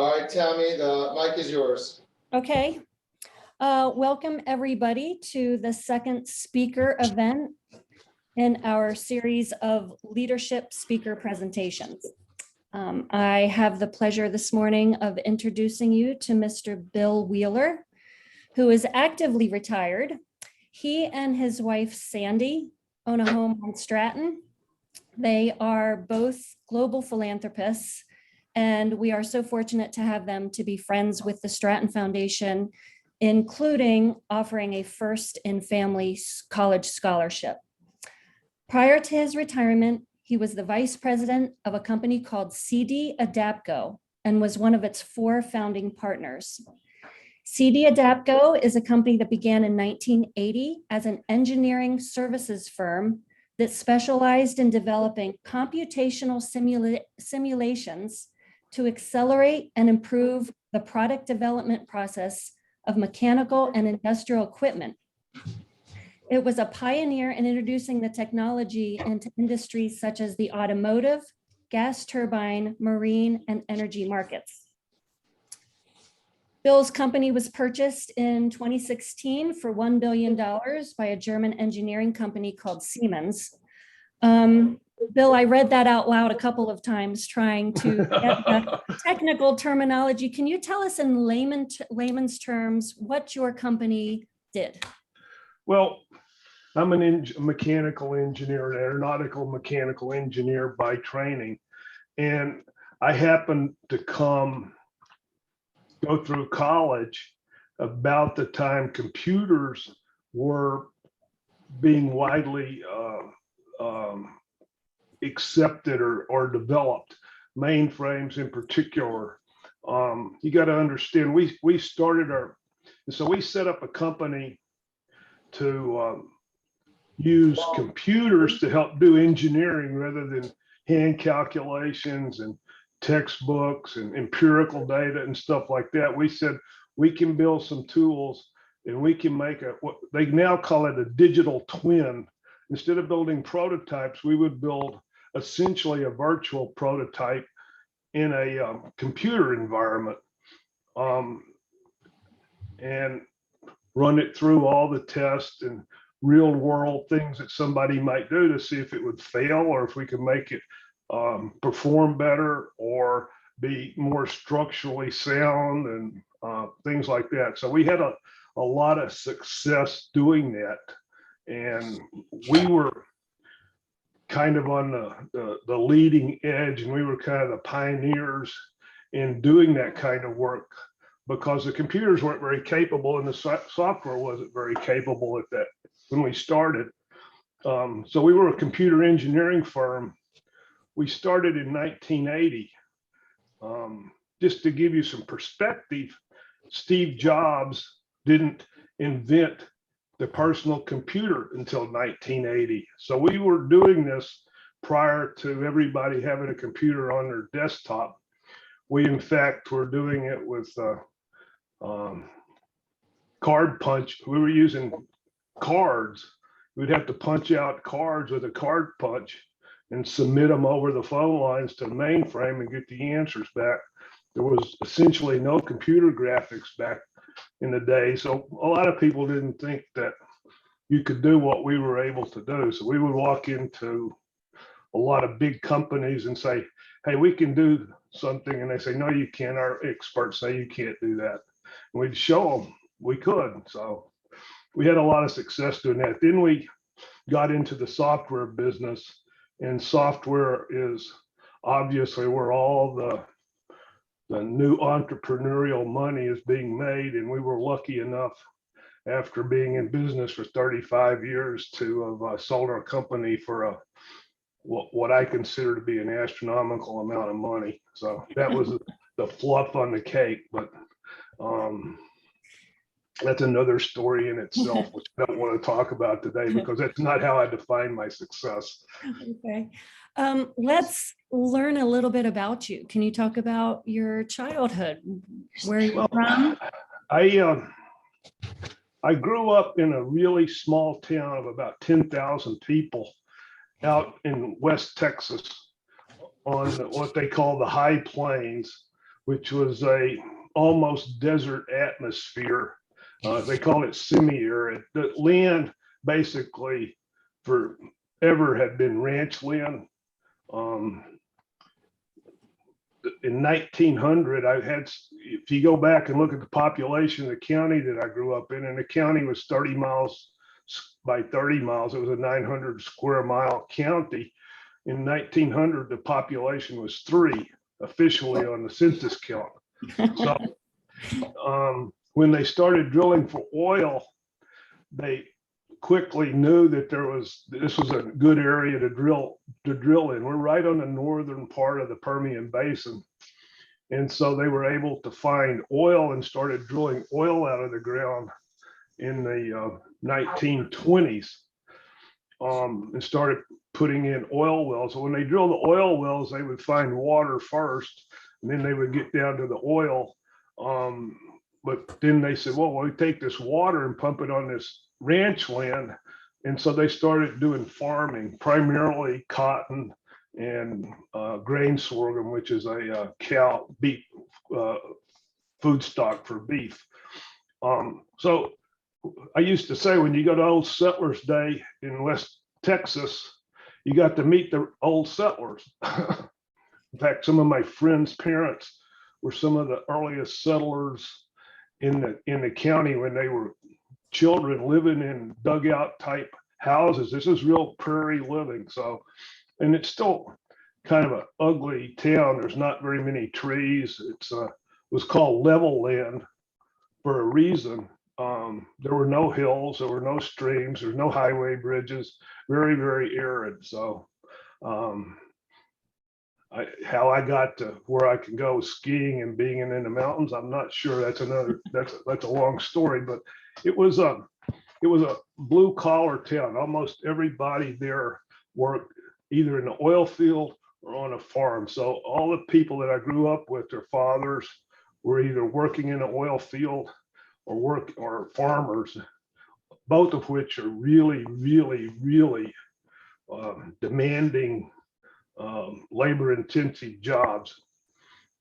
All right, Tammy, the mic is yours. Okay. Welcome everybody to the second speaker event in our series of leadership speaker presentations. I have the pleasure this morning of introducing you to Mr. Bill Wheeler, who is actively retired. He and his wife, Sandy, own a home on Stratton. They are both global philanthropists, and we are so fortunate to have them to be friends with the Stratton Foundation, including offering a first in family college scholarship. Prior to his retirement, he was the vice president of a company called CD Adapco and was one of its 4 founding partners. CD Adapco is a company that began in 1980 as an engineering services firm that specialized in developing computational simulations to accelerate and improve the product development process of mechanical and industrial equipment. It was a pioneer in introducing the technology into industries such as the automotive, gas turbine, marine, and energy markets. Bill's company was purchased in 2016 for $1 billion by a German engineering company called Siemens. Bill, I read that out loud a couple of times trying to get the technical terminology. Can you tell us in layman's terms what your company did? Well, I'm a mechanical engineer, an aeronautical mechanical engineer by training. And I happened to go through college about the time computers were being widely accepted or developed, mainframes in particular. You got to understand, we started so we set up a company to use computers to help do engineering rather than hand calculations and textbooks and empirical data and stuff like that. We said we can build some tools and we can make what they now call it a digital twin. Instead of building prototypes, we would build essentially a virtual prototype in a computer environment and run it through all the tests and real world things that somebody might do to see if it would fail or if we could make it perform better or be more structurally sound and things like that. So we had a lot of success doing that. And we were kind of on the leading edge, and we were kind of the pioneers in doing that kind of work because the computers weren't very capable and the software wasn't very capable at that when we started. So we were a computer engineering firm. We started in 1980. Just to give you some perspective, Steve Jobs didn't invent the personal computer until 1980. So we were doing this prior to everybody having a computer on their desktop. We, in fact, were doing it with card punch. We were using cards. We'd have to punch out cards with a card punch and submit them over the phone lines to the mainframe and get the answers back. There was essentially no computer graphics back in the day. So a lot of people didn't think that you could do what we were able to do. So we would walk into a lot of big companies and say, hey, we can do something. And they say, no, you can't. Our experts say you can't do that. And we'd show them we could. So we had a lot of success doing that. Then we got into the software business, and software is obviously where all the new entrepreneurial money is being made. And we were lucky enough, after being in business for 35 years, to have sold our company for what I consider to be an astronomical amount of money. So that was the fluff on the cake, but that's another story in itself, which I don't want to talk about today because that's not how I define my success. Okay. Let's learn a little bit about you. Can you talk about your childhood? Where you're from? I grew up in a really small town of about 10,000 people out in West Texas on what they call the high plains. which was a almost desert atmosphere. They call it semi-arid. The land basically forever had been ranch land. In 1900, if you go back and look at the population of the county that I grew up in, and the county was 30 miles by 30 miles, it was a 900 square mile county. In 1900, the population was 3 officially on the census count. So when they started drilling for oil, they quickly knew that this was a good area to drill in. We're right on the northern part of the Permian Basin. And so they were able to find oil and started drilling oil out of the ground in the 1920s, and started putting in oil wells. So when they drilled the oil wells, they would find water first, and then they would get down to the oil. But then they said, well, we take this water and pump it on this ranch land. And so they started doing farming, primarily cotton and grain sorghum, which is a cow beef food stock for beef. So I used to say, when you go to Old Settlers Day in West Texas, you got to meet the old settlers. In fact, some of my friends' parents were some of the earliest settlers in the county when they were children living in dugout type houses. This is real prairie living. So, and it's still kind of an ugly town. There's not very many trees. It was called level land for a reason. There were no hills, there were no streams, there's no highway bridges, very, very arid. So how I got to where I can go skiing and being in the mountains, I'm not sure. That's a long story, but it was a blue collar town. Almost everybody there worked either in the oil field or on a farm. So all the people that I grew up with, their fathers were either working in the oil field or farmers, both of which are really, really, really demanding, labor-intensive jobs.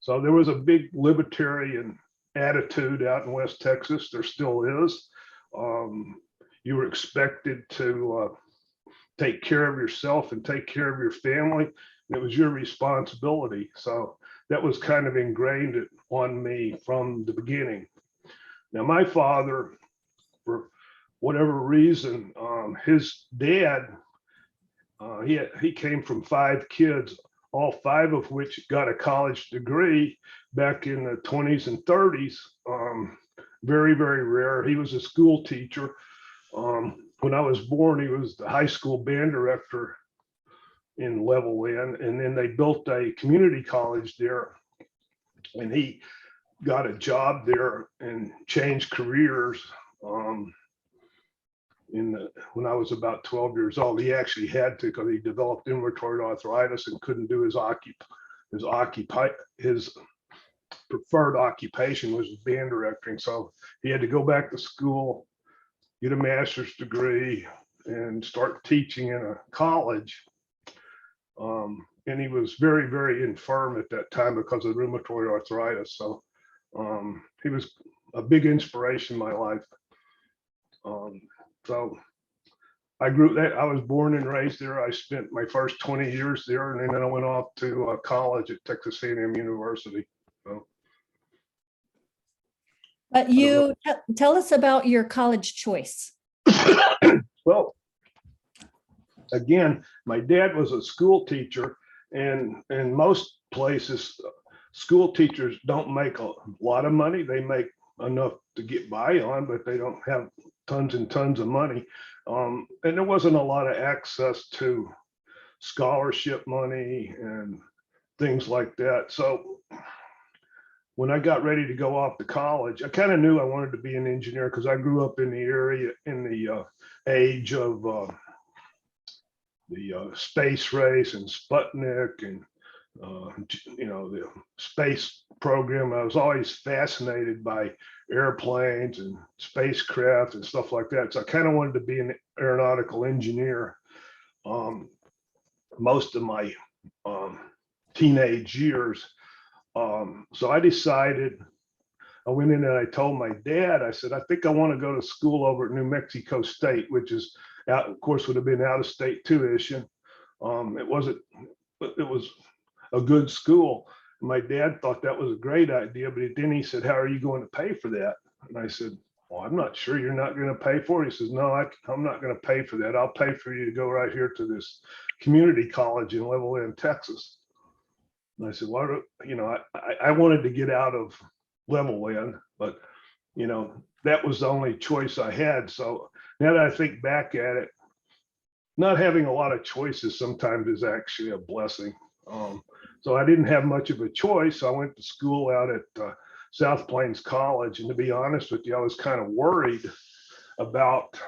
So there was a big libertarian attitude out in West Texas. There still is. You were expected to take care of yourself and take care of your family. And it was your responsibility. So that was kind of ingrained on me from the beginning. Now, my father, for whatever reason, his dad, he came from 5 kids, all 5 of which got a college degree back in the 20s and 30s. Very, very rare. He was a school teacher. When I was born, he was the high school band director in Levelland, and then they built a community college there, and he got a job there and changed careers. When I was about 12 years old, he actually had to, because he developed rheumatoid arthritis and couldn't do his preferred occupation was band directing. So he had to go back to school, get a master's degree, and start teaching in a college. And he was very, very infirm at that time because of rheumatoid arthritis. So he was a big inspiration in my life. So I was born and raised there. I spent my first 20 years there, and then I went off to college at Texas A&M University. So, But you tell us about your college choice. well, again, my dad was a school teacher, and in most places, school teachers don't make a lot of money. They make enough to get by on, but they don't have tons and tons of money. And there wasn't a lot of access to scholarship money and things like that. So when I got ready to go off to college, I kind of knew I wanted to be an engineer because I grew up in the area in the age of the space race and Sputnik and the space program. I was always fascinated by airplanes and spacecraft and stuff like that. So I kind of wanted to be an aeronautical engineer. Most of my teenage years, So I decided, I went in and I told my dad, I said, I think I want to go to school over at New Mexico State, which is out, of course, would have been out of state tuition. It wasn't, it was a good school. My dad thought that was a great idea, but then he said, how are you going to pay for that? And I said, well, I'm not sure. You're not going to pay for it. He says, no, I'm not going to pay for that. I'll pay for you to go right here to this community college in Levelland, Texas. And I said, well, you know, I wanted to get out of Levelland, but, you know, that was the only choice I had. So now that I think back at it, not having a lot of choices sometimes is actually a blessing. So I didn't have much of a choice. I went to school out at South Plains College. And to be honest with you, I was kind of worried about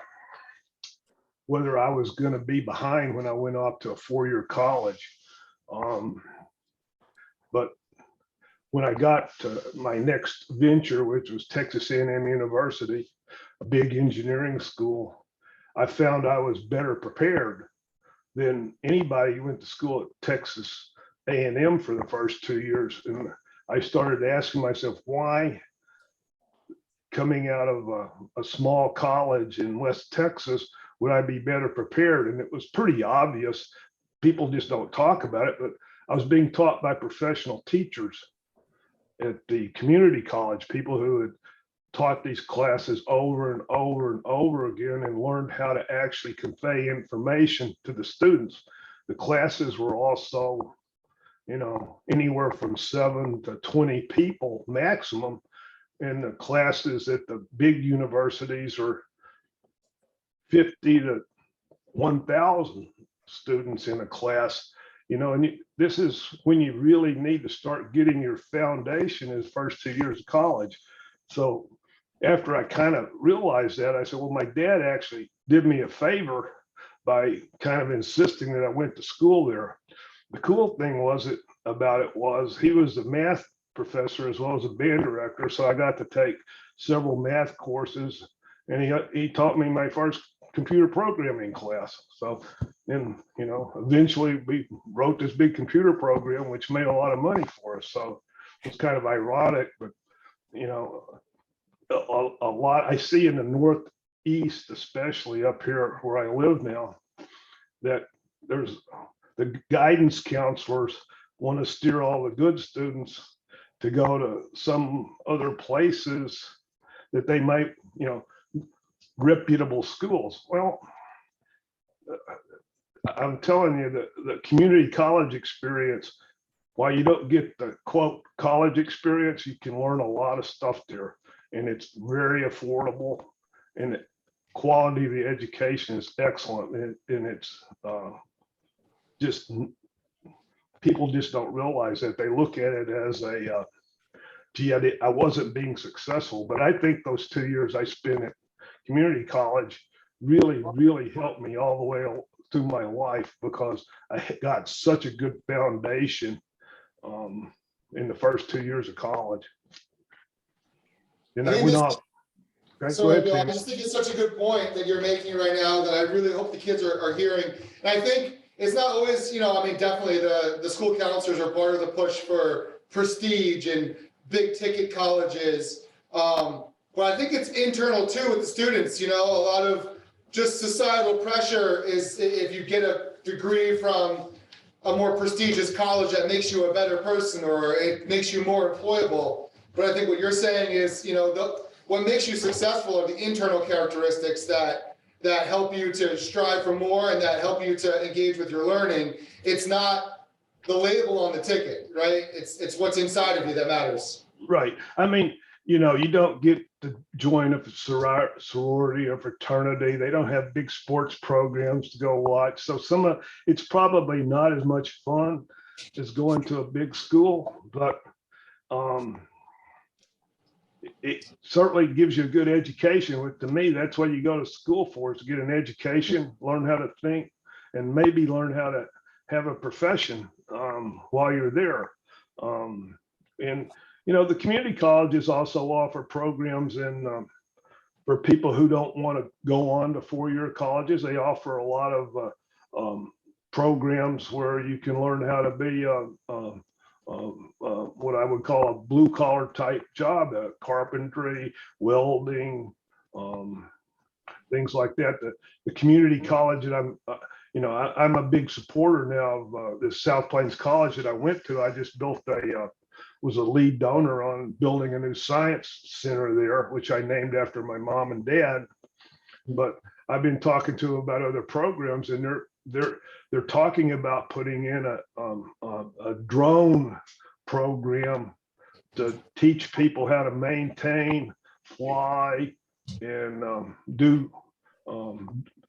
whether I was going to be behind when I went off to a four-year college. But when I got to my next venture, which was Texas A&M University, a big engineering school, I found I was better prepared than anybody who went to school at Texas A&M for the first 2 years. And I started asking myself, why coming out of a small college in West Texas would I be better prepared? And it was pretty obvious. People just don't talk about it, but I was being taught by professional teachers at the community college, people who had taught these classes over and over and over again and learned how to actually convey information to the students. The classes were also, you know, anywhere from 7 to 20 people maximum. And the classes at the big universities are 50 to 1,000 students in a class, you know, and this is when you really need to start getting your foundation in the first 2 years of college. So after I kind of realized that, I said, well, my dad actually did me a favor by kind of insisting that I went to school there. The cool thing about it was he was the math professor as well as a band director. So I got to take several math courses, and he taught me my first computer programming class. So then, you know, eventually we wrote this big computer program, which made a lot of money for us. So it's kind of ironic, but, you know, a lot I see in the Northeast, especially up here where I live now, that there's the guidance counselors want to steer all the good students to go to some other places that they might, you know, reputable schools. Well, I'm telling you that the community college experience, while you don't get the quote college experience, you can learn a lot of stuff there, and it's very affordable, and the quality of the education is excellent, and it's just, people just don't realize that. They look at it as a gee, I wasn't being successful. But I think those 2 years I spent at community college really helped me all the way through my life, because I got such a good foundation in the first 2 years of college. And I went off. Okay, So Bill, I just think it's such a good point that you're making right now that I really hope the kids are hearing. And I think it's not always, you know, I mean, definitely the school counselors are part of the push for prestige and big ticket colleges. But I think it's internal too with the students. You know, a lot of just societal pressure is if you get a degree from a more prestigious college that makes you a better person or it makes you more employable. But I think what you're saying is, you know, what makes you successful are the internal characteristics that help you to strive for more and that help you to engage with your learning. It's not the label on the ticket, right? It's what's inside of you that matters. Right. I mean, you know, you don't get to join a sorority or fraternity. They don't have big sports programs to go watch. So it's probably not as much fun as going to a big school, but it certainly gives you a good education. To me, that's what you go to school for, is to get an education, learn how to think, and maybe learn how to have a profession while you're there. And you know, the community colleges also offer programs for people who don't want to go on to four-year colleges. They offer a lot of programs where you can learn how to be what I would call a blue collar type job, carpentry, welding, things like that. The community college that I'm a big supporter now of this South Plains College that I went to. I just was a lead donor on building a new science center there, which I named after my mom and dad. But I've been talking to them about other programs, and they're talking about putting in a drone program to teach people how to maintain, fly, and do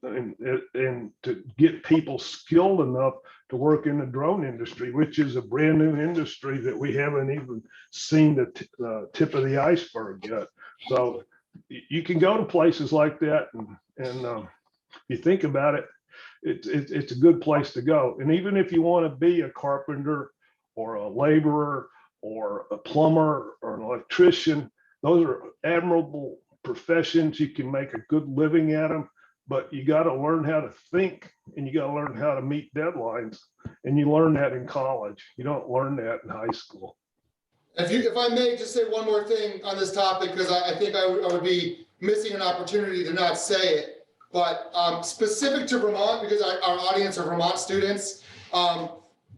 and to get people skilled enough to work in the drone industry, which is a brand new industry that we haven't even seen the tip of the iceberg yet. So you can go to places like that, and you think about it, it's a good place to go. And even if you want to be a carpenter or a laborer or a plumber or an electrician, those are admirable professions. You can make a good living at them, but you got to learn how to think, and you got to learn how to meet deadlines. And you learn that in college. You don't learn that in high school. If I may just say one more thing on this topic, because I think I would be missing an opportunity to not say it, but specific to Vermont, because our audience are Vermont students,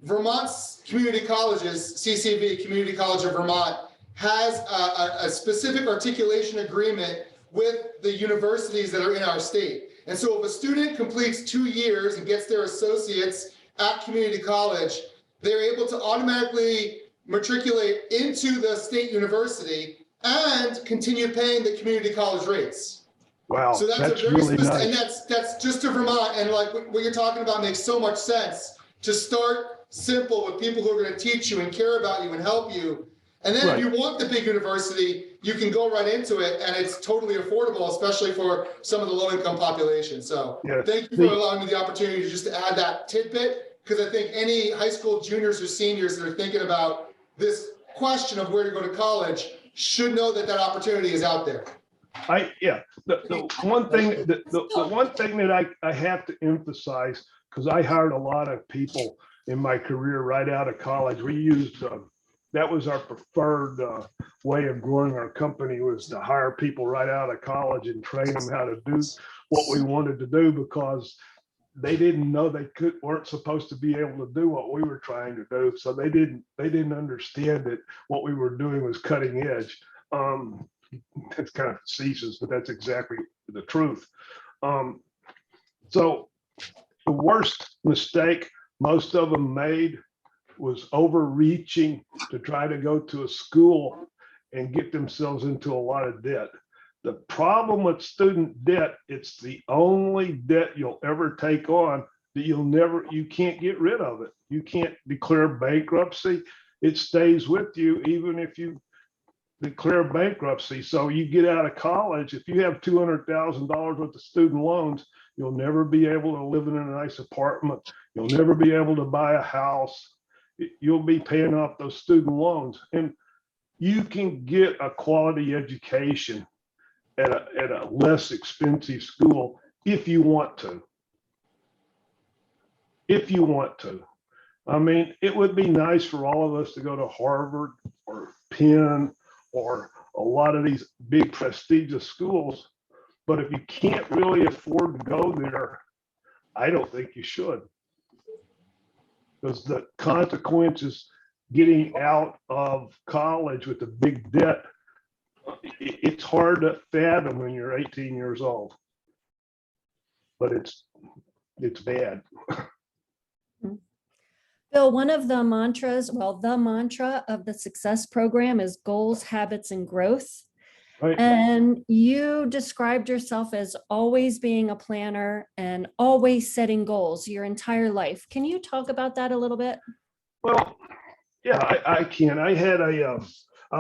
Vermont's community colleges, CCV, Community College of Vermont, has a specific articulation agreement with the universities that are in our state. And so if a student completes 2 years and gets their associates at community college, they're able to automatically matriculate into the state university and continue paying the community college rates. Wow, So that's a very really nice. And that's just to Vermont. And like what you're talking about makes so much sense. To start simple with people who are going to teach you and care about you and help you. And then Right. if you want the big university, you can go right into it, and it's totally affordable, especially for some of the low-income population. So Yeah. thank you for allowing me the opportunity to just add that tidbit, because I think any high school juniors or seniors that are thinking about this question of where to go to college should know that that opportunity is out there. The one thing that I have to emphasize, because I hired a lot of people in my career right out of college. We used that was our preferred way of growing our company, was to hire people right out of college and train them how to do what we wanted to do, because they didn't know weren't supposed to be able to do what we were trying to do. So they didn't understand that what we were doing was cutting edge. It's kind of facetious, but that's exactly the truth. So the worst mistake most of them made was overreaching to try to go to a school and get themselves into a lot of debt. The problem with student debt, it's the only debt you'll ever take on that you can't get rid of it. You can't declare bankruptcy. It stays with you even if you declare bankruptcy. So you get out of college, if you have $200,000 worth of student loans, you'll never be able to live in a nice apartment. You'll never be able to buy a house. You'll be paying off those student loans. And you can get a quality education at a less expensive school if you want to. If you want to. I mean, it would be nice for all of us to go to Harvard or Penn or a lot of these big prestigious schools. But if you can't really afford to go there, I don't think you should. Because the consequences getting out of college with a big debt, it's hard to fathom when you're 18 years old. But it's bad. Bill, one of the mantras, the mantra of the Success Program is goals, habits, and growth. Right. And you described yourself as always being a planner and always setting goals your entire life. Can you talk about that a little bit? Well, yeah, I can. I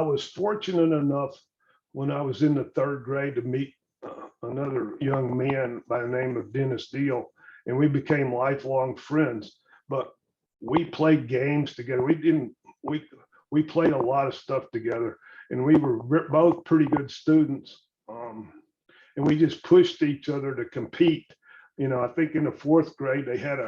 was fortunate enough when I was in the 3rd grade to meet another young man by the name of Dennis Deal, and we became lifelong friends. But we played games together. We played a lot of stuff together, and we were both pretty good students. And we just pushed each other to compete. You know, I think in the 4th grade, they had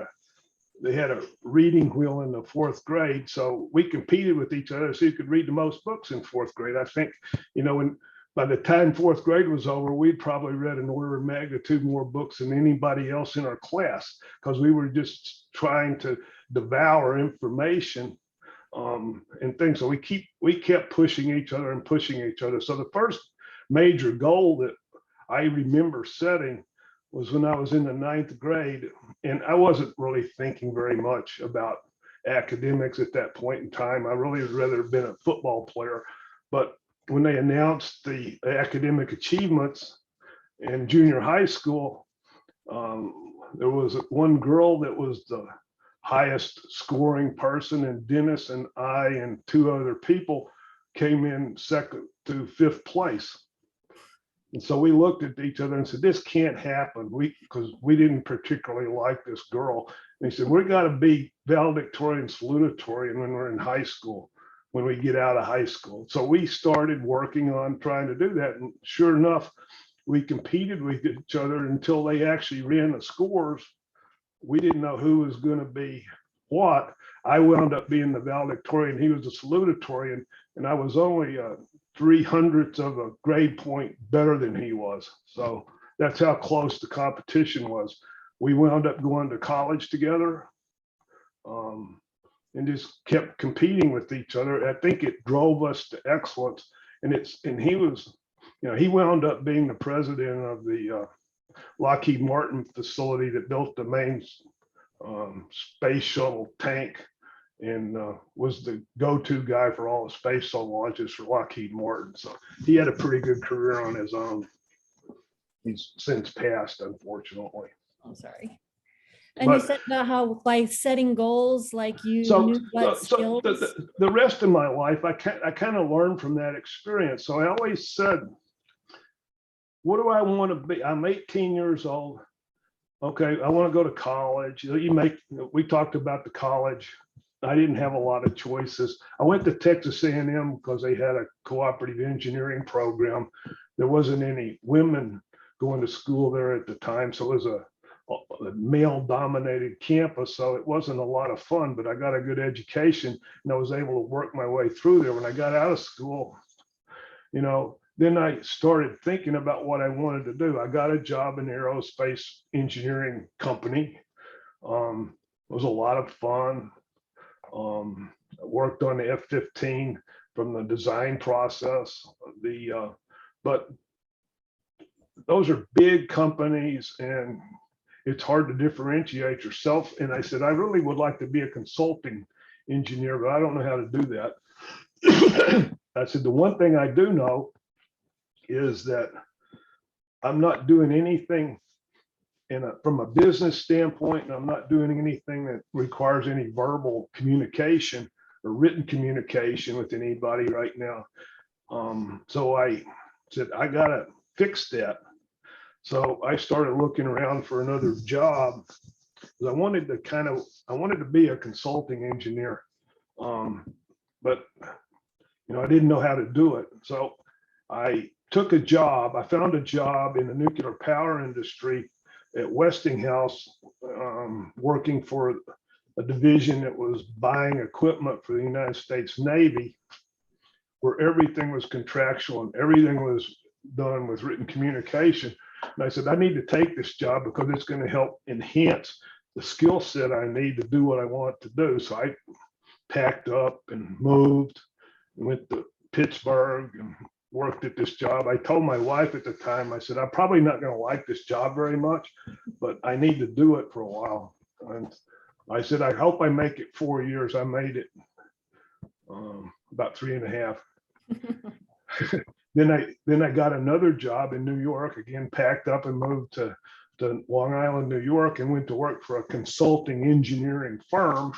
they had a reading wheel in the fourth grade. So we competed with each other to see who could read the most books in fourth grade. I think, when by the time fourth grade was over, we'd probably read an order of magnitude more books than anybody else in our class, because we were just trying to devour information and things. So we kept pushing each other and pushing each other. So the first major goal that I remember setting was when I was in the ninth grade, and I wasn't really thinking very much about academics at that point in time. I really would rather have been a football player. But when they announced the academic achievements in junior high school, there was one girl that was the highest scoring person, and Dennis and I and two other people came in second to fifth place. And so we looked at each other and said, this can't happen. Because we didn't particularly like this girl. And he said, we got to be valedictorian, salutatorian when we're in high school, when we get out of high school. So we started working on trying to do that. And sure enough, we competed with each other until they actually ran the scores. We didn't know who was going to be what. I wound up being the valedictorian. He was the salutatorian, and I was only 3/100 of a grade point better than he was. So that's how close the competition was. We wound up going to college together, and just kept competing with each other. I think it drove us to excellence. And he was, he wound up being the president of the Lockheed Martin facility that built the main space shuttle tank, and was the go-to guy for all the space shuttle launches for Lockheed Martin. So he had a pretty good career on his own. He's since passed, unfortunately. I'm sorry. And you said about how by setting goals, like you knew what skills. The rest of my life, I kind of learned from that experience. So I always said, what do I want to be? I'm 18 years old. Okay, I want to go to college. We talked about the college. I didn't have a lot of choices. I went to Texas A&M because they had a cooperative engineering program. There wasn't any women going to school there at the time, so it was a male-dominated campus, so it wasn't a lot of fun, but I got a good education, and I was able to work my way through there. When I got out of school, then I started thinking about what I wanted to do. I got a job in the aerospace engineering company. It was a lot of fun. I worked on the F-15 from the design process. But those are big companies, and it's hard to differentiate yourself. And I said, I really would like to be a consulting engineer, but I don't know how to do that. I said, the one thing I do know is that I'm not doing anything from a business standpoint, and I'm not doing anything that requires any verbal communication or written communication with anybody right now. So I said, I gotta fix that. So I started looking around for another job, because I wanted to be a consulting engineer. But I didn't know how to do it. So I took a job. I found a job in the nuclear power industry at Westinghouse, working for a division that was buying equipment for the United States Navy, where everything was contractual and everything was done with written communication. And I said, I need to take this job because it's going to help enhance the skill set I need to do what I want to do. So I packed up and moved, went to Pittsburgh and worked at this job. I told my wife at the time, I said, I'm probably not going to like this job very much, but I need to do it for a while. And I said, I hope I make it 4 years. I made it about 3.5. Then I got another job in New York, again, packed up and moved to Long Island, New York, and went to work for a consulting engineering firm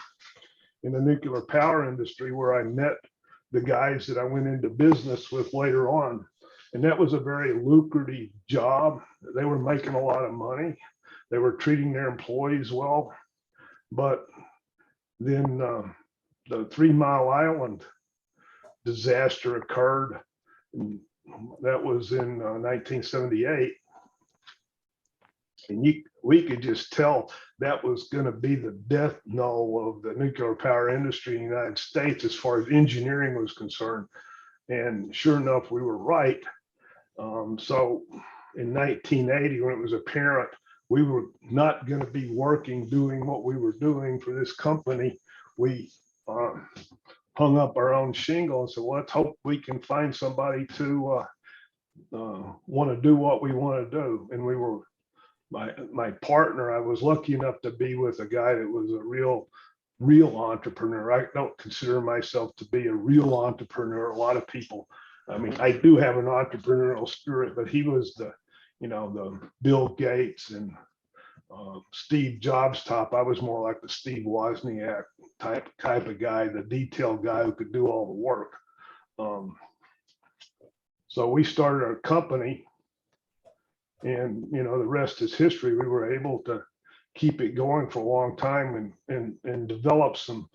in the nuclear power industry, where I met the guys that I went into business with later on. And that was a very lucrative job. They were making a lot of money. They were treating their employees well. But then the 3 Mile Island disaster occurred. And that was in 1978. And we could just tell that was going to be the death knell of the nuclear power industry in the United States as far as engineering was concerned. And sure enough, we were right. So in 1980, when it was apparent we were not going to be working, doing what we were doing for this company, we hung up our own shingle and said, well, let's hope we can find somebody to want to do what we want to do. And we were, my partner, I was lucky enough to be with a guy that was a real entrepreneur. I don't consider myself to be a real entrepreneur. A lot of people, I mean, I do have an entrepreneurial spirit, but he was the Bill Gates and Steve Jobs type. I was more like the Steve Wozniak type of guy, the detailed guy who could do all the work. So we started our company, and the rest is history. We were able to keep it going for a long time and develop some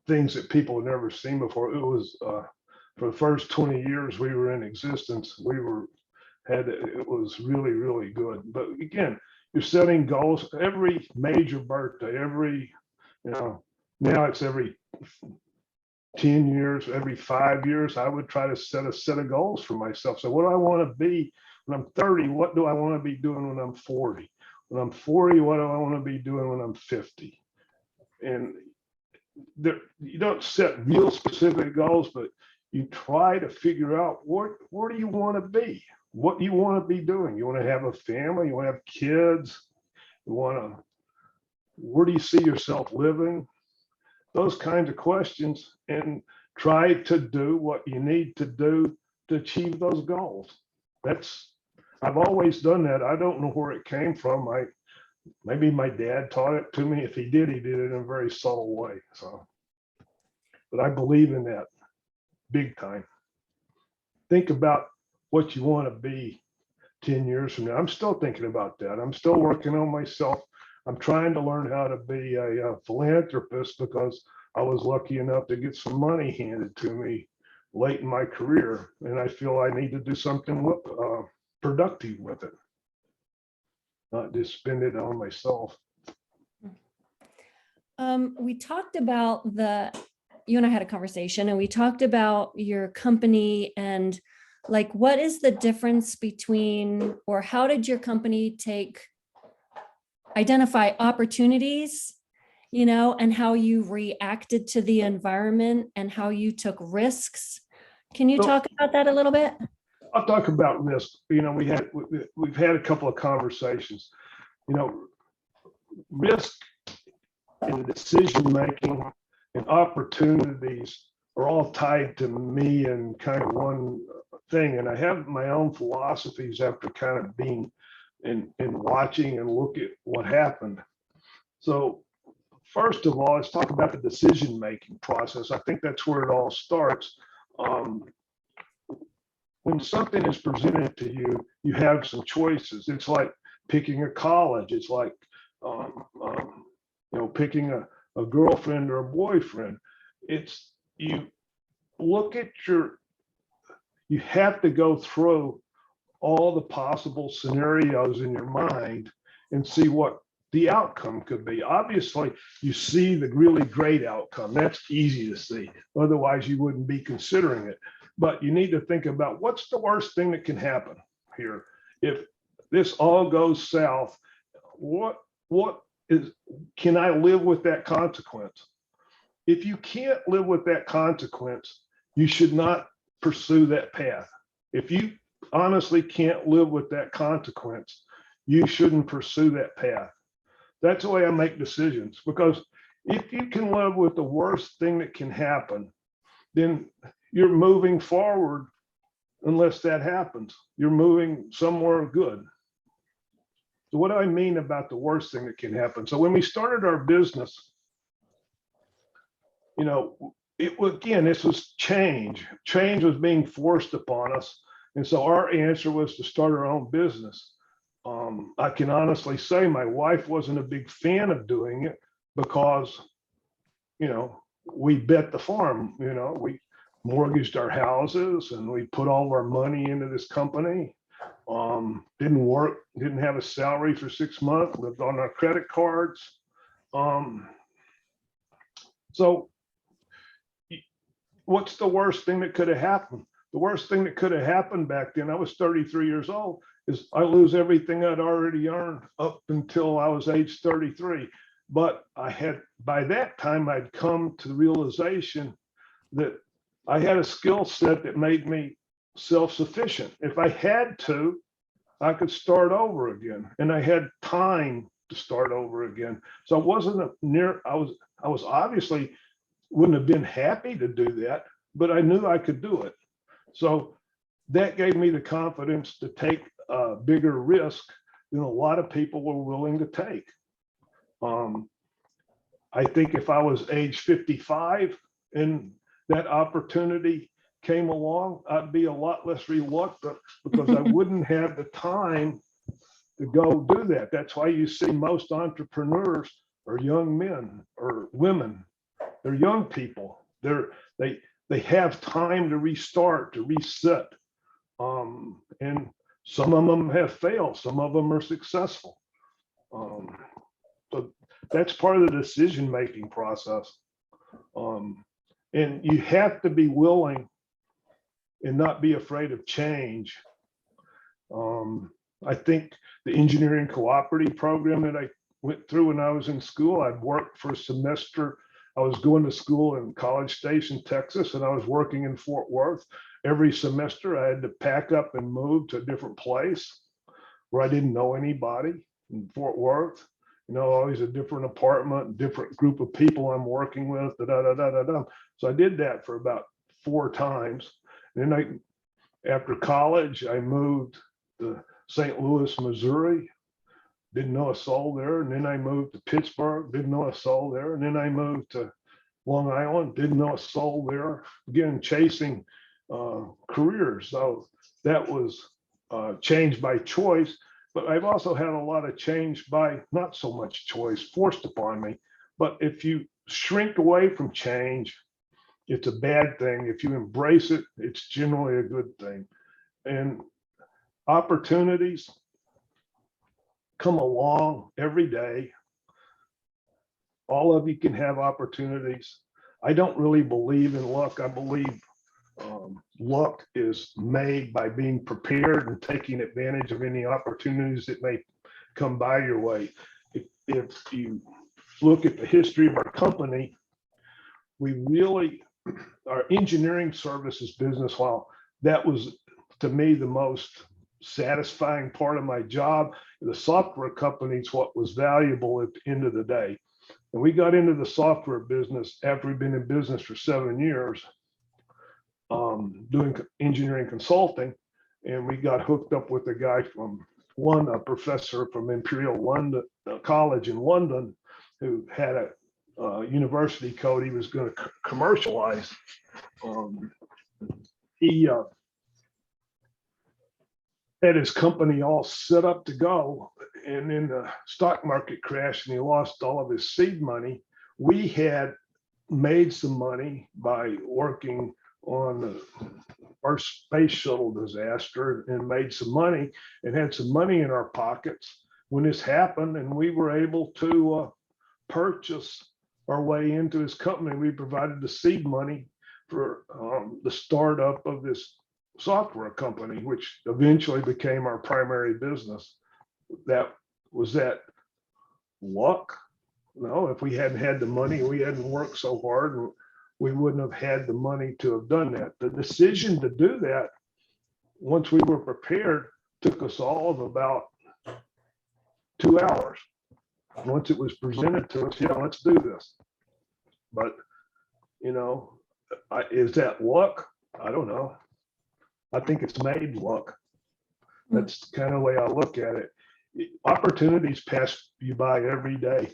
things that people had never seen before. It was for the first 20 years we were in existence, it was really, really good. But again, you're setting goals every major birthday, now it's every 10 years, every 5 years, I would try to set a set of goals for myself. So what do I want to be when I'm 30? What do I want to be doing when I'm 40? When I'm 40, what do I want to be doing when I'm 50? And you don't set real specific goals, but you try to figure out where do you want to be? What do you want to be doing? You want to have a family? You want to have kids? Where do you see yourself living? Those kinds of questions, and try to do what you need to do to achieve those goals. I've always done that. I don't know where it came from. Maybe my dad taught it to me. If he did it in a very subtle way. But I believe in that big time. Think about what you want to be 10 years from now. I'm still thinking about that. I'm still working on myself. I'm trying to learn how to be a philanthropist because I was lucky enough to get some money handed to me late in my career. And I feel I need to do something productive with it, not just spend it on myself. We talked about you and I had a conversation, and we talked about your company and like, what is the difference between, or how did your company identify opportunities, and how you reacted to the environment and how you took risks? Can you talk about that a little bit? I'll talk about risk. We've had a couple of conversations. Risk and decision making and opportunities are all tied to me and kind of one thing. And I have my own philosophies after kind of being and watching and look at what happened. So first of all, let's talk about the decision making process. I think that's where it all starts. When something is presented to you, you have some choices. It's like picking a college. It's like picking a girlfriend or a boyfriend. You have to go through all the possible scenarios in your mind and see what the outcome could be. Obviously, you see the really great outcome. That's easy to see. Otherwise, you wouldn't be considering it. But you need to think about what's the worst thing that can happen here. If this all goes south, can I live with that consequence? If you can't live with that consequence, you should not pursue that path. If you honestly can't live with that consequence, you shouldn't pursue that path. That's the way I make decisions, because if you can live with the worst thing that can happen, then you're moving forward. Unless that happens, you're moving somewhere good. So what do I mean about the worst thing that can happen? So when we started our business, this was change. Change was being forced upon us. And so our answer was to start our own business. I can honestly say my wife wasn't a big fan of doing it because, we bet the farm, we mortgaged our houses and we put all our money into this company. Didn't work, didn't have a salary for 6 months, lived on our credit cards. So what's the worst thing that could have happened? The worst thing that could have happened back then, I was 33 years old, is I lose everything I'd already earned up until I was age 33. But by that time, I'd come to the realization that I had a skill set that made me self-sufficient. If I had to, I could start over again, and I had time to start over again. So I wasn't I was obviously wouldn't have been happy to do that, but I knew I could do it. So that gave me the confidence to take a bigger risk than a lot of people were willing to take. I think if I was age 55 and that opportunity came along, I'd be a lot less reluctant because I wouldn't have the time to go do that. That's why you see most entrepreneurs are young men or women. They're young people. They have time to restart, to reset. And some of them have failed. Some of them are successful. So that's part of the decision-making process. And you have to be willing and not be afraid of change. I think the engineering cooperative program that I went through when I was in school, I'd worked for a semester. I was going to school in College Station, Texas, and I was working in Fort Worth. Every semester, I had to pack up and move to a different place where I didn't know anybody in Fort Worth. You know, always a different apartment, different group of people I'm working with, So I did that for about 4 times. And then after college, I moved to St. Louis, Missouri. Didn't know a soul there. And then I moved to Pittsburgh, didn't know a soul there. And then I moved to Long Island, didn't know a soul there. Again, chasing careers. So that was changed by choice. But I've also had a lot of change by not so much choice forced upon me. But if you shrink away from change, it's a bad thing. If you embrace it, it's generally a good thing. And opportunities come along every day. All of you can have opportunities. I don't really believe in luck. I believe luck is made by being prepared and taking advantage of any opportunities that may come by your way. If you look at the history of our company, our engineering services business, while that was to me the most satisfying part of my job, the software company is what was valuable at the end of the day. And we got into the software business after we've been in business for 7 years, doing engineering consulting. And we got hooked up with a guy a professor from Imperial London College in London, who had a university code he was going to commercialize. He had his company all set up to go, and then the stock market crashed and he lost all of his seed money. We had made some money by working on our space shuttle disaster and made some money and had some money in our pockets when this happened, and we were able to purchase our way into his company. We provided the seed money for the startup of this software company, which eventually became our primary business. Was that luck? No, if we hadn't had the money, we hadn't worked so hard, we wouldn't have had the money to have done that. The decision to do that, once we were prepared, took us all of about 2 hours. Once it was presented to us, yeah, let's do this. But, is that luck? I don't know. I think it's made luck. That's kind of the way I look at it. Opportunities pass you by every day.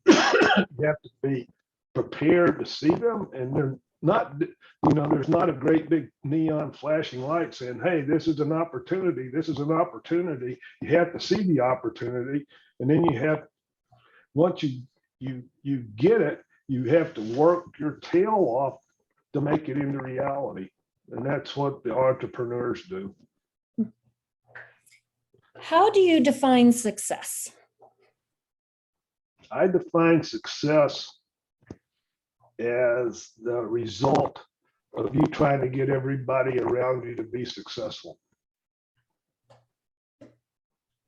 You have to be prepared to see them, and they're not, there's not a great big neon flashing light saying, hey, this is an opportunity. This is an opportunity. You have to see the opportunity, and then once you get it, you have to work your tail off to make it into reality. And that's what the entrepreneurs do. How do you define success? I define success as the result of you trying to get everybody around you to be successful.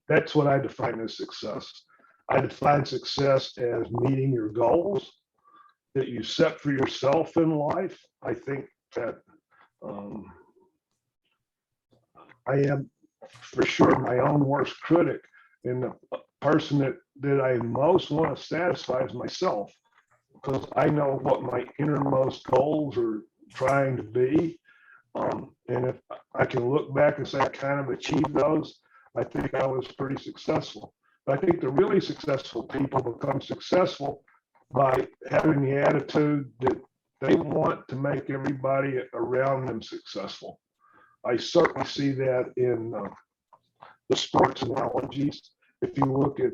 That's what I define as success. I define success as meeting your goals that you set for yourself in life. I think that I am for sure my own worst critic, and the person that I most want to satisfy is myself, because I know what my innermost goals are trying to be. And if I can look back and say I kind of achieved those, I think I was pretty successful. But I think the really successful people become successful by having the attitude that they want to make everybody around them successful. I certainly see that in the sports analogies. If you look at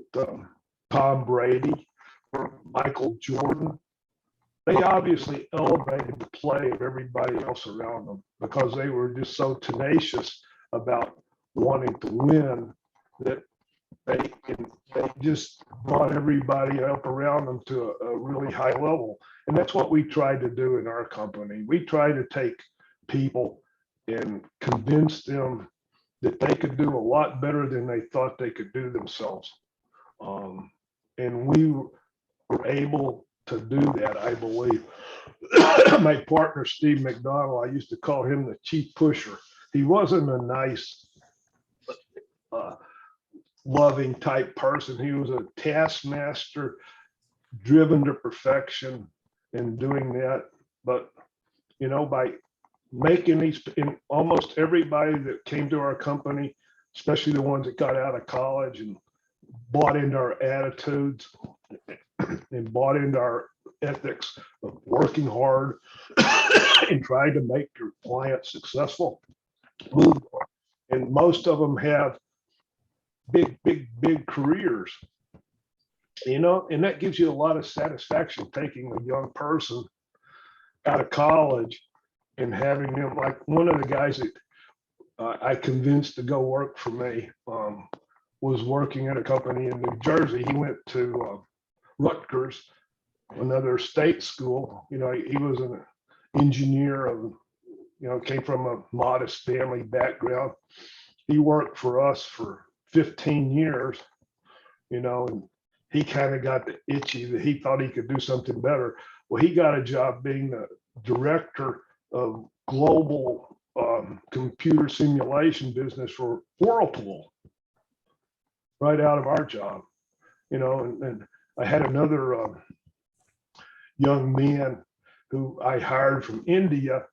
Tom Brady or Michael Jordan, they obviously elevated the play of everybody else around them because they were just so tenacious about wanting to win that they just brought everybody up around them to a really high level. And that's what we tried to do in our company. We tried to take people and convince them that they could do a lot better than they thought they could do themselves. And we were able to do that, I believe. My partner, Steve McDonald, I used to call him the chief pusher. He wasn't a nice, loving type person. He was a taskmaster, driven to perfection in doing that. But, by making these, in almost everybody that came to our company, especially the ones that got out of college and bought into our attitudes and bought into our ethics of working hard and trying to make your clients successful. And most of them have big careers, and that gives you a lot of satisfaction taking a young person out of college and having them, like one of the guys that I convinced to go work for me was working at a company in New Jersey. He went to Rutgers, another state school. He was an engineer of, came from a modest family background. He worked for us for 15 years, and he kind of got the itchy that he thought he could do something better. Well, he got a job being the director of global computer simulation business for Whirlpool, right out of our job, and I had another young man who I hired from India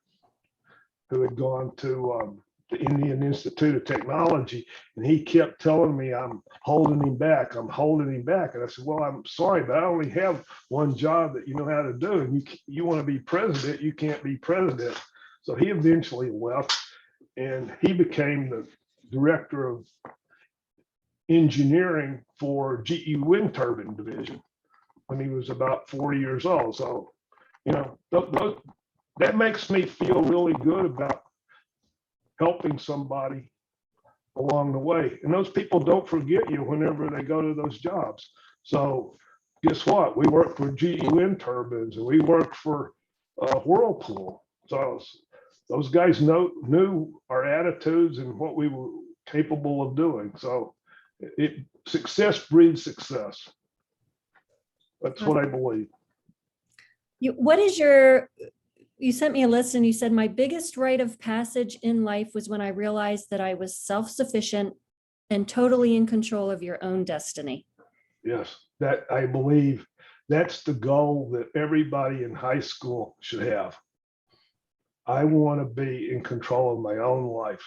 who had gone to the Indian Institute of Technology, and he kept telling me I'm holding him back. And I said, well, I'm sorry, but I only have one job that you know how to do. And you want to be president, you can't be president. So he eventually left, and he became the director of engineering for GE wind turbine division when he was about 40 years old. So, that makes me feel really good about helping somebody along the way. And those people don't forget you whenever they go to those jobs. So guess what? We work for GE wind turbines, and we work for Whirlpool. So those guys knew our attitudes and what we were capable of doing. So success breeds success. That's what I believe. You sent me a list and you said, my biggest rite of passage in life was when I realized that I was self-sufficient and totally in control of your own destiny. Yes, that I believe that's the goal that everybody in high school should have. I want to be in control of my own life.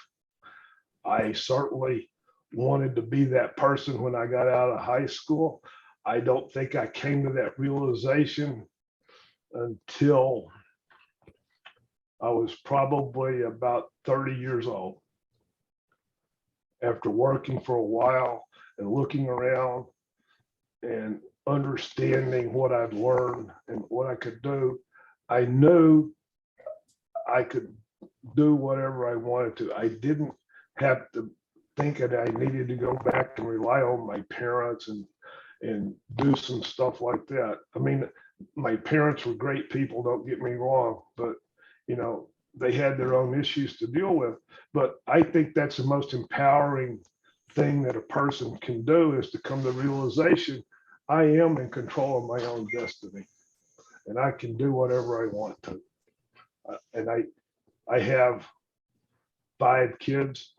I certainly wanted to be that person when I got out of high school. I don't think I came to that realization until I was probably about 30 years old. After working for a while and looking around and understanding what I'd learned and what I could do, I knew I could do whatever I wanted to. I didn't have to thinking I needed to go back and rely on my parents and do some stuff like that. I mean, my parents were great people, don't get me wrong, but you know, they had their own issues to deal with. But I think that's the most empowering thing that a person can do, is to come to the realization, I am in control of my own destiny and I can do whatever I want to. And I have 5 kids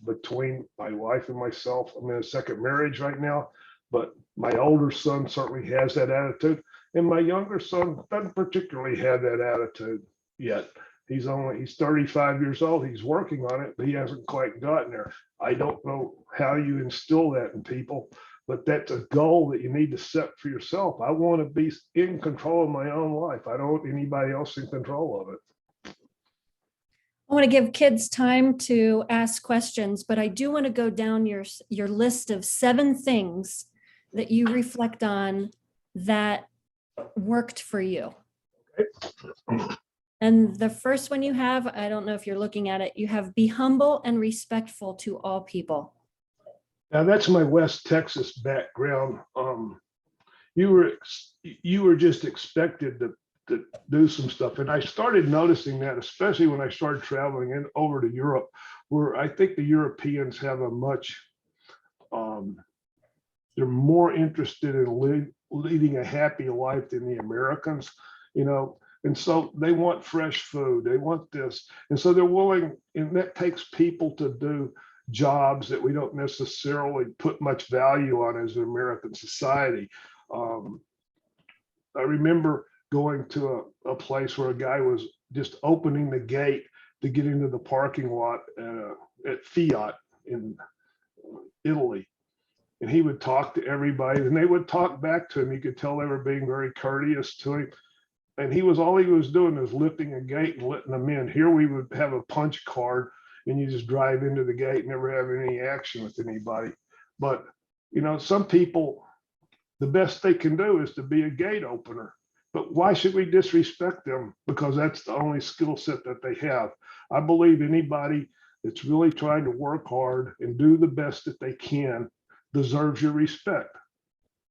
between my wife and myself. I'm in a second marriage right now, but my older son certainly has that attitude. And my younger son doesn't particularly have that attitude yet. He's 35 years old. He's working on it, but he hasn't quite gotten there. I don't know how you instill that in people, but that's a goal that you need to set for yourself. I want to be in control of my own life. I don't want anybody else in control of it. I want to give kids time to ask questions, but I do want to go down your list of 7 things that you reflect on that worked for you. Okay. And the first one you have, I don't know if you're looking at it, you have be humble and respectful to all people. Now that's my West Texas background. You were just expected to do some stuff, and I started noticing that, especially when I started traveling over to Europe, where I think the Europeans have a much they're more interested in leading a happy life than the Americans, you know. And so they want fresh food, they want this, and so they're willing, and that takes people to do jobs that we don't necessarily put much value on as an American society. I remember going to a place where a guy was just opening the gate to get into the parking lot at Fiat in Italy. And he would talk to everybody and they would talk back to him. You could tell they were being very courteous to him. And all he was doing is lifting a gate and letting them in. Here we would have a punch card and you just drive into the gate and never have any action with anybody. But, you know, some people, the best they can do is to be a gate opener. But why should we disrespect them? Because that's the only skill set that they have. I believe anybody that's really trying to work hard and do the best that they can deserves your respect,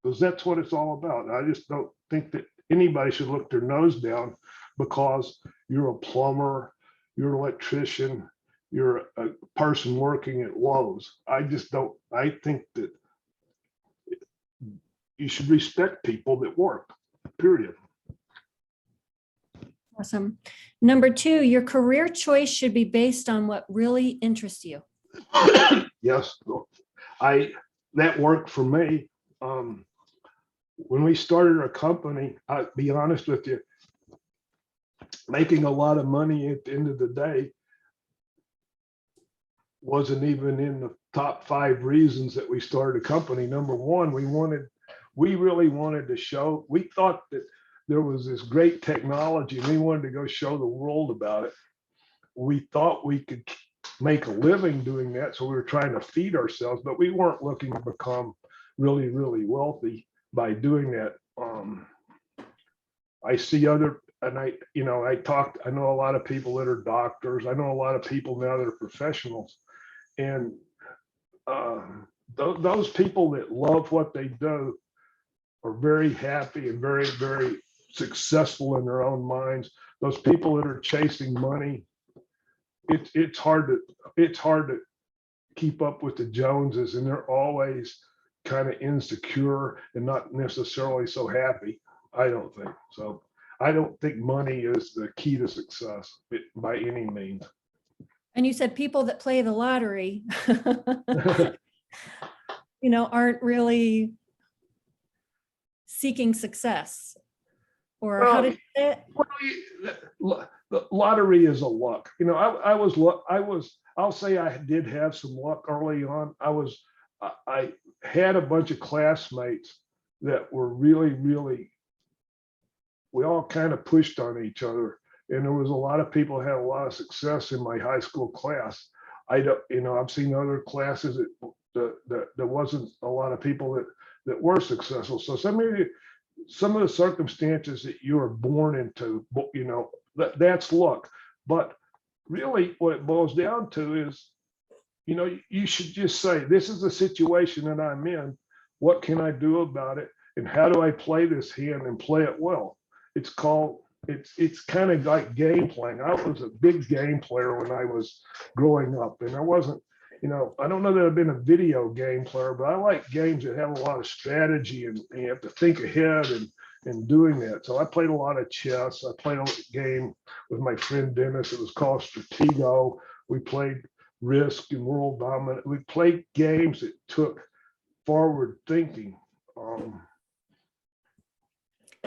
because that's what it's all about. I just don't think that anybody should look their nose down because you're a plumber, you're an electrician, you're a person working at Lowe's. I think that you should respect people that work, period. Awesome. Number 2, your career choice should be based on what really interests you. Yes, that worked for me. When we started our company, I'll be honest with you, making a lot of money at the end of the day wasn't even in the top 5 reasons that we started a company. Number 1, we really wanted to show, we thought that there was this great technology and we wanted to go show the world about it. We thought we could make a living doing that, so we were trying to feed ourselves, but we weren't looking to become really, really wealthy by doing that. I see other, and I know a lot of people that are doctors. I know a lot of people now that are professionals, and those people that love what they do are very happy and very, very successful in their own minds. Those people that are chasing money, it's hard to keep up with the Joneses, and they're always kind of insecure and not necessarily so happy. I don't think so. I don't think money is the key to success by any means. And you said people that play the lottery, aren't really seeking success. Or how did it? The lottery is a luck. I'll say I did have some luck early on. I had a bunch of classmates that were really, really, we all kind of pushed on each other. And there was a lot of people who had a lot of success in my high school class. I've seen other classes that there wasn't a lot of people that were successful. So some of the circumstances that you are born into, that's luck. But really what it boils down to is you should just say, this is the situation that I'm in. What can I do about it? And how do I play this hand and play it well? It's kind of like game playing. I was a big game player when I was growing up, and I wasn't, I don't know that I've been a video game player, but I like games that have a lot of strategy and you have to think ahead and doing that. So I played a lot of chess. I played a game with my friend Dennis. It was called Stratego. We played Risk and World Dominant. We played games that took forward thinking.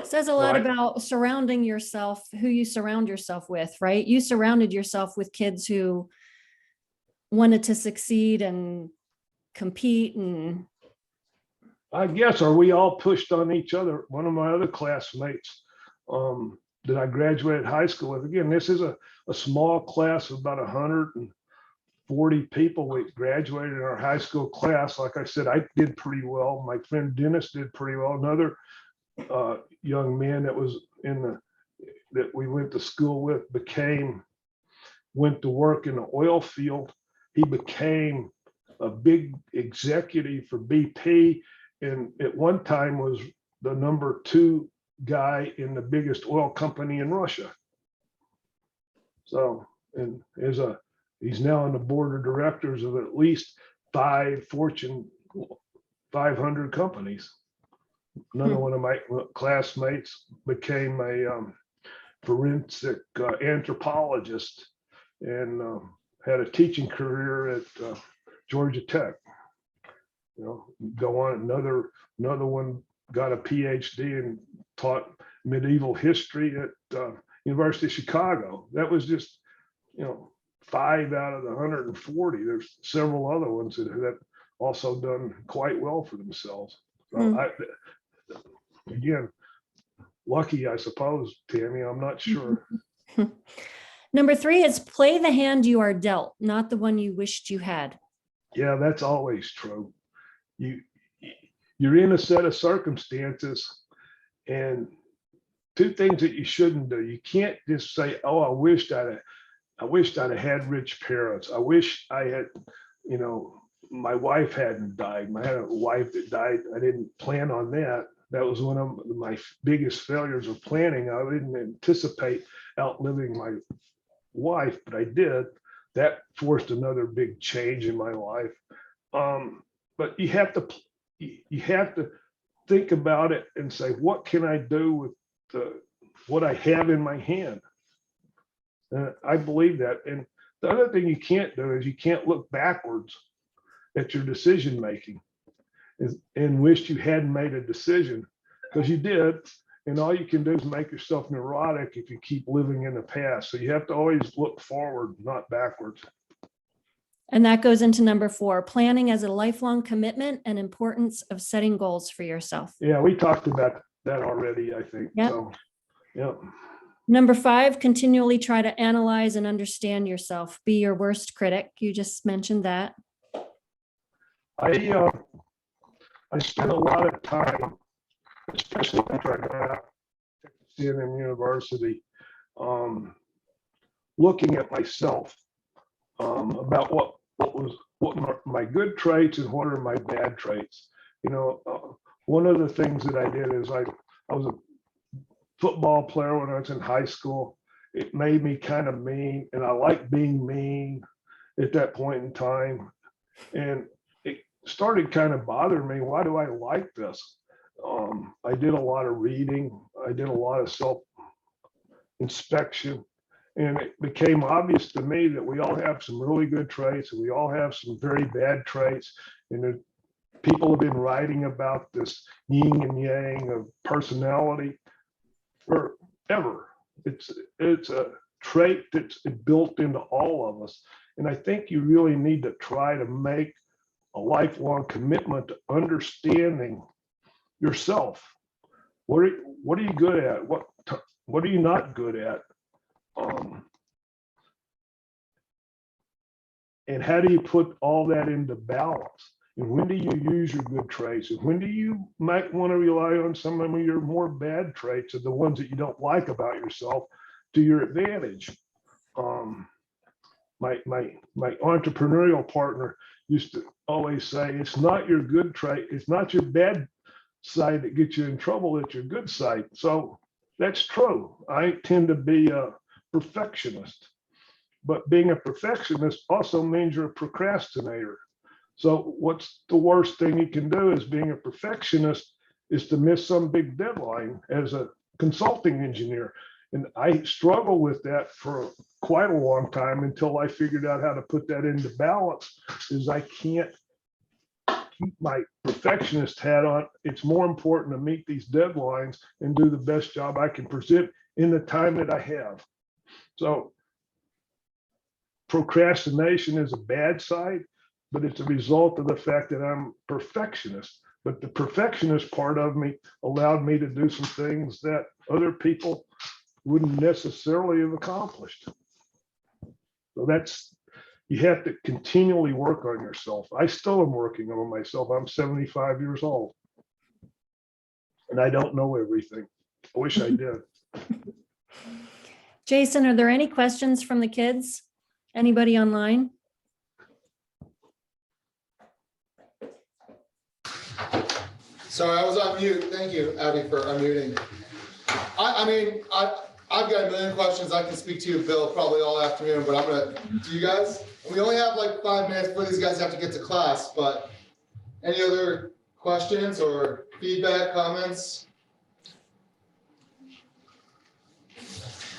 Says a lot Right. about surrounding yourself, who you surround yourself with, right? You surrounded yourself with kids who wanted to succeed and compete and I guess, are we all pushed on each other? One of my other classmates that I graduated high school with, again, this is a small class of about 140 people. We graduated in our high school class. Like I said, I did pretty well. My friend Dennis did pretty well. Another young man that was that we went to school with went to work in the oil field. He became a big executive for BP, and at one time was the number 2 guy in the biggest oil company in Russia. So, and he's now on the board of directors of at least 5 Fortune 500 companies. Another one of my classmates became a forensic anthropologist and had a teaching career at Georgia Tech. Go on, another one got a PhD and taught medieval history at University of Chicago. That was just 5 out of the 140. There's several other ones that have also done quite well for themselves. So again, lucky, I suppose, Tammy. I'm not sure. Number 3 is play the hand you are dealt, not the one you wished you had. Yeah, that's always true. You're in a set of circumstances, and 2 things that you shouldn't do. You can't just say, "Oh, I wished I'd have had rich parents. I wish I had, my wife hadn't died. I had a wife that died. I didn't plan on that. That was one of my biggest failures of planning. I didn't anticipate outliving my wife, but I did. That forced another big change in my life. But you have to think about it and say, what can I do with what I have in my hand? I believe that. And the other thing you can't do is you can't look backwards at your decision making and wish you hadn't made a decision, because you did. And all you can do is make yourself neurotic if you keep living in the past. So you have to always look forward, not backwards. And that goes into number 4, planning as a lifelong commitment and importance of setting goals for yourself. Yeah, we talked about that already, I think. Yep. So, yeah. Number 5, continually try to analyze and understand yourself. Be your worst critic. You just mentioned that. I spent a lot of time, especially after I got out of CNN University, looking at myself, about what my good traits and what are my bad traits. One of the things that I did is I was a football player when I was in high school. It made me kind of mean, and I like being mean at that point in time. And it started kind of bothering me. Why do I like this? I did a lot of reading. I did a lot of self-inspection. And it became obvious to me that we all have some really good traits and we all have some very bad traits. And people have been writing about this yin and yang of personality forever. It's a trait that's built into all of us. And I think you really need to try to make a lifelong commitment to understanding yourself. What are you good at? What are you not good at? And how do you put all that into balance? And when do you use your good traits? And when do you might want to rely on some of your more bad traits, or the ones that you don't like about yourself, to your advantage? my entrepreneurial partner used to always say, it's not your good trait, it's not your bad side that gets you in trouble, it's your good side. So that's true. I tend to be a perfectionist, but being a perfectionist also means you're a procrastinator. So what's the worst thing you can do is being a perfectionist is to miss some big deadline as a consulting engineer. And I struggled with that for quite a long time until I figured out how to put that into balance, is I can't keep my perfectionist hat on. It's more important to meet these deadlines and do the best job I can present in the time that I have. So procrastination is a bad side, but it's a result of the fact that I'm perfectionist. But the perfectionist part of me allowed me to do some things that other people wouldn't necessarily have accomplished. So that's, you have to continually work on yourself. I still am working on myself. I'm 75 years old. And I don't know everything. I wish I did. Jason, are there any questions from the kids? Anybody online? Sorry, I was on mute. Thank you, Abby, for unmuting. I've got a million questions. I can speak to you, Bill, probably all afternoon, but I'm gonna, do you guys? We only have like 5 minutes before these guys have to get to class, but any other questions or feedback, comments?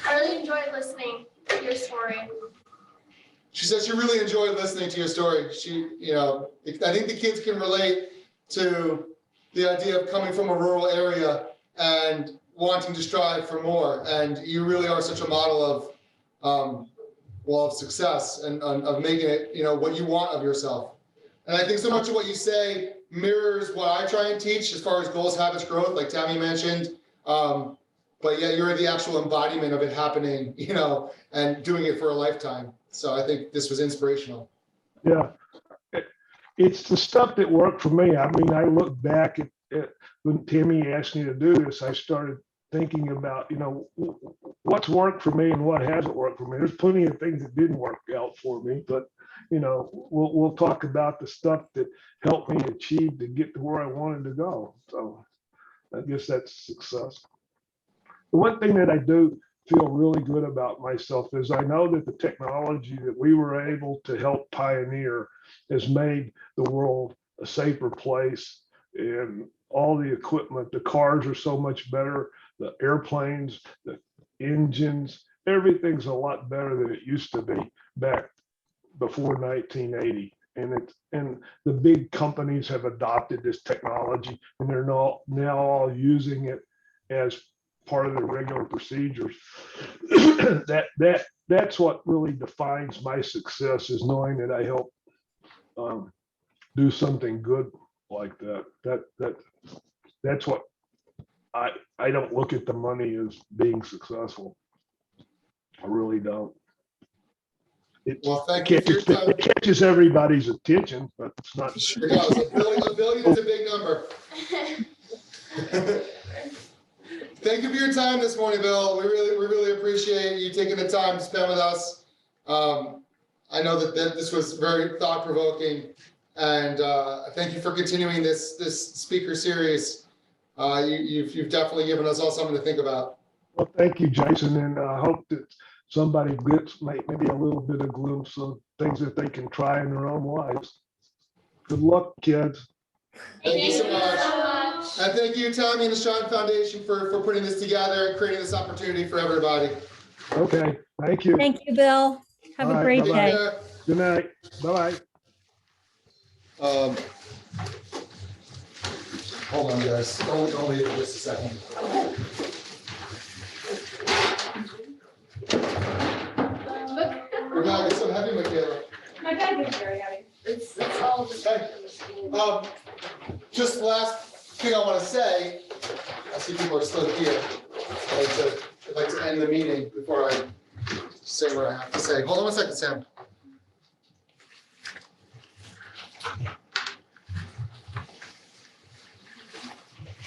I really enjoyed listening to your story. She says she really enjoyed listening to your story. She, I think the kids can relate to the idea of coming from a rural area and wanting to strive for more. And you really are such a model of success and of making it, what you want of yourself. And I think so much of what you say mirrors what I try and teach as far as goals, habits, growth, like Tammy mentioned. But yeah, you're the actual embodiment of it happening, and doing it for a lifetime. So I think this was inspirational. Yeah, it's the stuff that worked for me. I mean, I look back at when Tammy asked me to do this, I started thinking about, what's worked for me and what hasn't worked for me. There's plenty of things that didn't work out for me, but we'll talk about the stuff that helped me achieve to get to where I wanted to go. So I guess that's success. The one thing that I do feel really good about myself is I know that the technology that we were able to help pioneer has made the world a safer place, and all the equipment, the cars are so much better, the airplanes, the engines, everything's a lot better than it used to be back before 1980. And the big companies have adopted this technology, and they're now all using it as part of their regular procedures. That's what really defines my success, is knowing that I help do something good like that. That's what I don't look at the money as being successful. I really don't. Well, thank you for your time. It catches everybody's attention, but it's not. It sure does. A billion is a big number. Thank you for your time this morning, Bill. We really appreciate you taking the time to spend with us. I know that this was very thought-provoking, and thank you for continuing this speaker series. You've definitely given us all something to think about. Well, thank you, Jason, and I hope that somebody gets maybe a little bit of glimpse of things that they can try in their own lives. Good luck, kids. Thank you so much. And thank you, Tommy and the Shine Foundation, for putting this together and creating this opportunity for everybody. Okay, thank you. Thank you, Bill. Have a great day. Good night. Bye-bye. Hold on, guys. Don't leave for just a second. Your bag is so heavy, Michaela. My bag is very heavy. It's all just Okay. Just the last thing I want to say, I see people are still here. I'd like to end the meeting before I say what I have to say. Hold on one second, Sam.